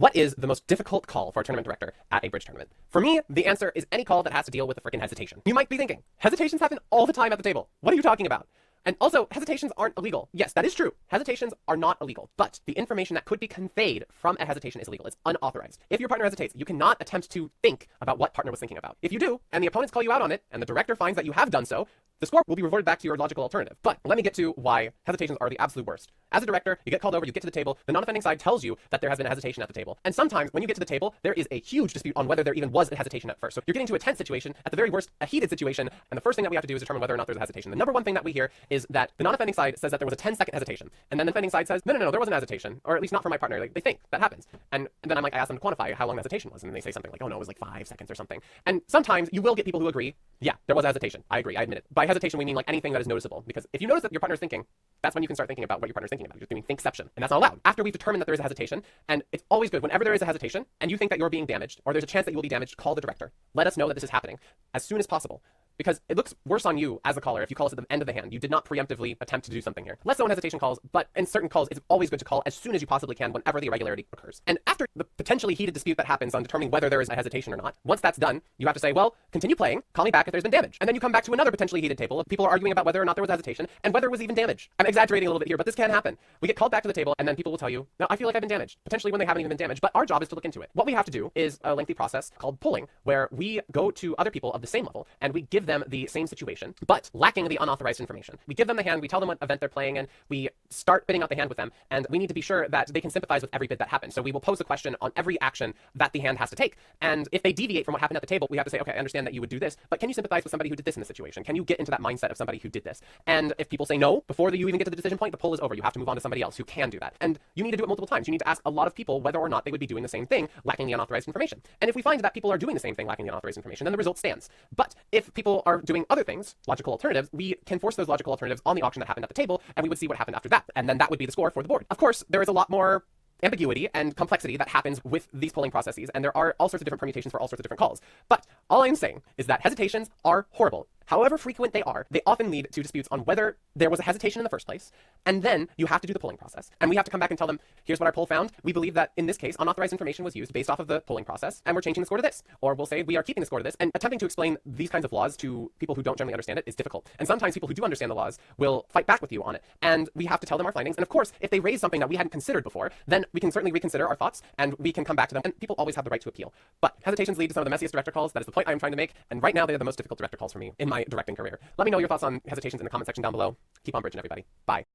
What is the most difficult call for a tournament director at a bridge tournament? For me, the answer is any call that has to deal with a freaking hesitation. You might be thinking, hesitations happen all the time at the table. What are you talking about? And also, hesitations aren't illegal. Yes, that is true. Hesitations are not illegal, but the information that could be conveyed from a hesitation is illegal. It's unauthorized. If your partner hesitates, you cannot attempt to think about what partner was thinking about. If you do, and the opponents call you out on it, and the director finds that you have done so, the score will be reverted back to your logical alternative. But let me get to why hesitations are the absolute worst. As a director, you get called over, you get to the table, the non-offending side tells you that there has been a hesitation at the table. And sometimes when you get to the table, there is a huge dispute on whether there even was a hesitation at first. So you're getting to a tense situation, at the very worst, a heated situation, and the first thing that we have to do is determine whether or not there's a hesitation. The number one thing that we hear is that the non-offending side says that there was a 10-second hesitation. And then the offending side says, no, there wasn't a hesitation, or at least not for my partner. Like, they think that happens. And then I ask them to quantify how long the hesitation was, and they say something like, oh no, it was like 5 seconds or something. And sometimes you will get people who agree, yeah, there was a hesitation. I agree, I admit it. By hesitation, we mean like anything that is noticeable, because if you notice that your partner's thinking, that's when you can start thinking about what your partner's thinking about. You're doing thinkception, and that's not allowed. After we've determined that there is a hesitation, and it's always good whenever there is a hesitation, and you think that you're being damaged, or there's a chance that you will be damaged, call the director. Let us know that this is happening as soon as possible. Because it looks worse on you as a caller if you call us at the end of the hand. You did not preemptively attempt to do something here. Less so in hesitation calls, but in certain calls, it's always good to call as soon as you possibly can whenever the irregularity occurs. And after the potentially heated dispute that happens on determining whether there is a hesitation or not, once that's done, you have to say, well, continue playing, call me back if there's been damage. And then you come back to another potentially heated table of people are arguing about whether or not there was hesitation and whether it was even damage. I'm exaggerating a little bit here, but this can happen. We get called back to the table and then people will tell you, no, I feel like I've been damaged. Potentially when they haven't even been damaged, but our job is to look into it. What we have to do is a lengthy process called polling, where we go to other people of the same level and we give them the same situation, but lacking the unauthorized information. We give them the hand, we tell them what event they're playing in, we start bidding out the hand with them, and we need to be sure that they can sympathize with every bid that happens. So we will pose a question on every action that the hand has to take. And if they deviate from what happened at the table, we have to say, okay, I understand that you would do this, but can you sympathize with somebody who did this in the situation? Can you get into that mindset of somebody who did this? And if people say no, before you even get to the decision point, the poll is over. You have to move on to somebody else who can do that. And you need to do it multiple times. You need to ask a lot of people whether or not they would be doing the same thing, lacking the unauthorized information. And if we find that people are doing the same thing, lacking the unauthorized information, then the result stands. But if people are doing other things, logical alternatives, we can force those logical alternatives on the auction that happened at the table, and we would see what happened after that. And then that would be the score for the board. Of course, there is a lot more ambiguity and complexity that happens with these polling processes, and there are all sorts of different permutations for all sorts of different calls. But all I'm saying is that hesitations are horrible. However frequent they are, they often lead to disputes on whether there was a hesitation in the first place, and then you have to do the polling process. And we have to come back and tell them, here's what our poll found. We believe that in this case, unauthorized information was used based off of the polling process, and we're changing the score to this. Or we'll say, we are keeping the score to this. And attempting to explain these kinds of laws to people who don't generally understand it is difficult. And sometimes people who do understand the laws will fight back with you on it. And we have to tell them our findings. And of course, if they raise something that we hadn't considered before, then we can certainly reconsider our thoughts, and we can come back to them. And people always have the right to appeal. But hesitations lead to some of the messiest director calls. That is the point I'm trying to make. And right now, they're the most difficult director calls for me in my directing career. Let me know your thoughts on hesitations in the comment section down below. Keep on bridging, everybody. Bye.